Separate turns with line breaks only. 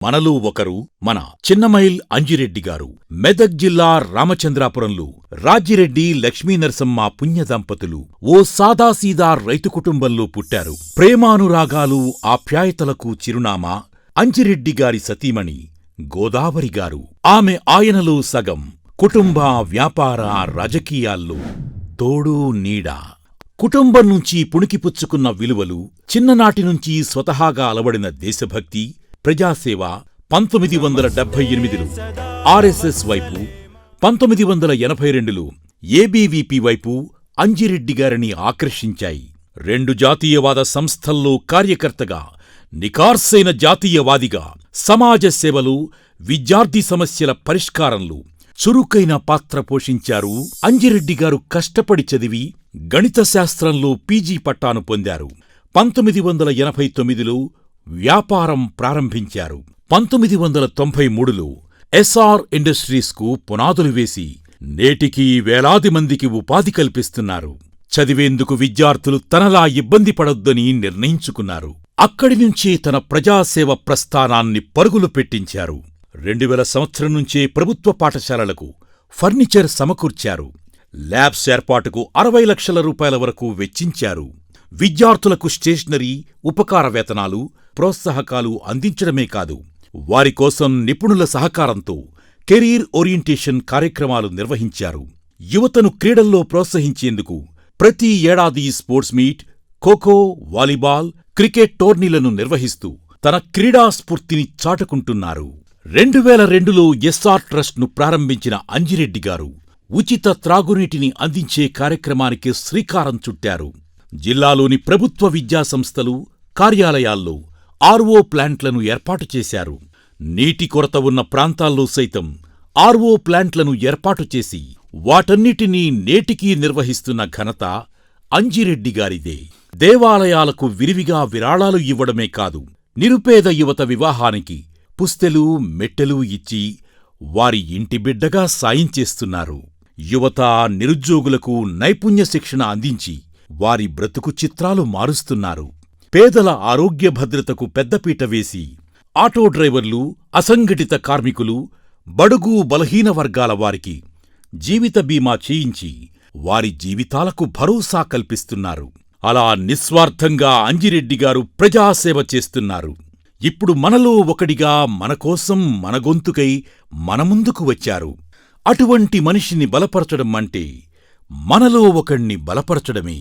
మనలో ఒకరు మన చిన్నమైల్ అంజిరెడ్డిగారు. మెదక్ జిల్లా రామచంద్రాపురంలో రాజిరెడ్డి లక్ష్మీనరసమ్మ పుణ్య దంపతులు ఓ సాదాసీదా రైతు కుటుంబంలో పుట్టారు. ప్రేమానురాగాలు, ఆప్యాయతలకు చిరునామా అంజిరెడ్డిగారి సతీమణి గోదావరిగారు. ఆమె ఆయనలో సగం. కుటుంబ, వ్యాపార, రాజకీయాల్లో తోడు నీడ. కుటుంబం నుంచి పుణికిపుచ్చుకున్న విలువలు, చిన్ననాటినుంచి స్వతహాగా అలవడిన దేశభక్తి, ప్రజాసేవ 1978లో ఆర్ఎస్ఎస్ వైపు, 1982లో ఏబీవీపీ వైపు అంజిరెడ్డిగారిని ఆకర్షించాయి. 2 జాతీయవాద సంస్థల్లో కార్యకర్తగా, నికార్సైన జాతీయవాదిగా, సమాజ సేవలో, విద్యార్థి సమస్యల పరిష్కారంలో చురుకైన పాత్ర పోషించారు. అంజిరెడ్డిగారు కష్టపడి చదివి గణిత శాస్త్రంలో పీజీ పట్టాను పొందారు. 1989లో వ్యాపారం ప్రారంభించారు. 1993లో ఎస్ఆర్ ఇండస్ట్రీస్కు పునాదులు వేసి నేటికీ వేలాది మందికి ఉపాధి కల్పిస్తున్నారు. చదివేందుకు విద్యార్థులు తనలా ఇబ్బంది పడొద్దని నిర్ణయించుకున్నారు. అక్కడినుంచే తన ప్రజాసేవ ప్రస్థానాన్ని పరుగులు పెట్టించారు. 2000 సంవత్సరం నుంచే ప్రభుత్వ పాఠశాలలకు ఫర్నిచర్ సమకూర్చారు. ల్యాబ్స్ ఏర్పాటుకు 60 లక్షల రూపాయల వరకు వెచ్చించారు. విద్యార్థులకు స్టేషనరీ, ఉపకార వేతనాలు, ప్రోత్సాహకాలు అందించడమే కాదు, వారికోసం నిపుణుల సహకారంతో కెరీర్ ఓరియంటేషన్ కార్యక్రమాలు నిర్వహించారు. యువతను క్రీడల్లో ప్రోత్సహించేందుకు ప్రతి ఏడాది sports meet, kho kho, volleyball, cricket టోర్నీలను నిర్వహిస్తూ తన క్రీడా స్ఫూర్తిని చాటుకుంటున్నారు. 2002లో ఎస్ఆర్ ట్రస్ట్ను ప్రారంభించిన అంజిరెడ్డిగారు ఉచిత త్రాగునీటిని అందించే కార్యక్రమానికి శ్రీకారం చుట్టారు. జిల్లాలోని ప్రభుత్వ విద్యాసంస్థలు, కార్యాలయాల్లో ఆర్ఓ ప్లాంట్లను ఏర్పాటు చేశారు. నీటి కొరత ఉన్న ప్రాంతాల్లో సైతం ఆర్ఓ ప్లాంట్లను ఏర్పాటు చేసి వాటన్నిటినీ నేటికీ నిర్వహిస్తున్న ఘనత అంజిరెడ్డిగారిదే. దేవాలయాలకు విరివిగా విరాళాలు ఇవ్వడమే కాదు, నిరుపేద యువత వివాహానికి పుస్తెలు, మెట్టెలు ఇచ్చి వారి ఇంటి బిడ్డగా సాయం చేస్తున్నారు. యువత, నిరుద్యోగులకు నైపుణ్య శిక్షణ అందించి వారి బ్రతుకు చిత్రాలు మారుస్తున్నారు. పేదల ఆరోగ్య భద్రతకు పెద్దపీట వేసి ఆటో డ్రైవర్లు, అసంఘటిత కార్మికులు, బడుగు బలహీన వర్గాల వారికి జీవిత బీమా చేయించి వారి జీవితాలకు భరోసా కల్పిస్తున్నారు. అలా నిస్వార్థంగా అంజిరెడ్డిగారు ప్రజాసేవ చేస్తున్నారు. ఇప్పుడు మనలో ఒకడిగా మనకోసం, మన గొంతుకై మన ముందుకు వచ్చారు. అటువంటి మనిషిని బలపరచడం అంటే మనలో ఒకణ్ణి బలపరచడమే.